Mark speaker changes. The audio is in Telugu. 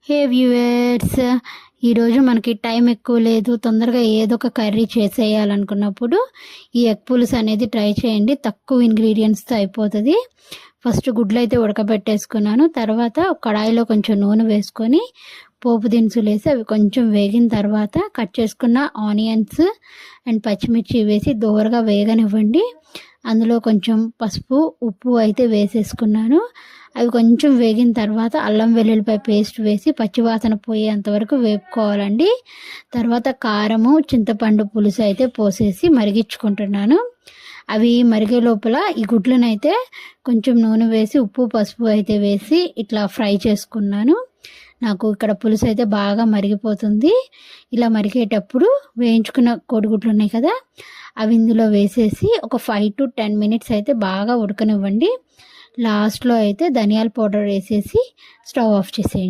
Speaker 1: హే వ్యూవర్స్, ఈరోజు మనకి టైం ఎక్కువ లేదు, తొందరగా ఏదో ఒక కర్రీ చేసేయాలనుకున్నప్పుడు ఈ ఎగ్ పులుసు అనేది ట్రై చేయండి. తక్కువ ఇంగ్రీడియంట్స్తో అయిపోతుంది. ఫస్ట్ గుడ్లు అయితే ఉడకబెట్టేసుకున్నాను. తర్వాత కడాయిలో కొంచెం నూనె వేసుకొని పోపు దినుసులు వేసి అవి కొంచెం వేగిన తర్వాత కట్ చేసుకున్న ఆనియన్స్ అండ్ పచ్చిమిర్చి వేసి దోరగా వేగనివ్వండి. అందులో కొంచెం పసుపు, ఉప్పు అయితే వేసేసుకున్నాను. అవి కొంచెం వేగిన తర్వాత అల్లం వెల్లుల్లిపాయ పేస్ట్ వేసి పచ్చివాసన పోయేంత వరకు వేపుకోవాలండి. తర్వాత కారము, చింతపండు పులుసు అయితే పోసేసి మరిగించుకుంటున్నాను. అవి మరిగే లోపల ఈ గుడ్లనైతే కొంచెం నూనె వేసి ఉప్పు, పసుపు అయితే వేసి ఇట్లా ఫ్రై చేసుకున్నాను. నాకు ఇక్కడ పులుసు అయితే బాగా మరిగిపోతుంది. ఇలా మరిగేటప్పుడు వేయించుకున్న కోడిగుడ్లు ఉన్నాయి కదా, అవి ఇందులో వేసేసి ఒక 5 to 10 minutes అయితే బాగా ఉడకనివ్వండి. లాస్ట్లో అయితే ధనియాల పౌడర్ వేసేసి స్టవ్ ఆఫ్ చేసేయండి.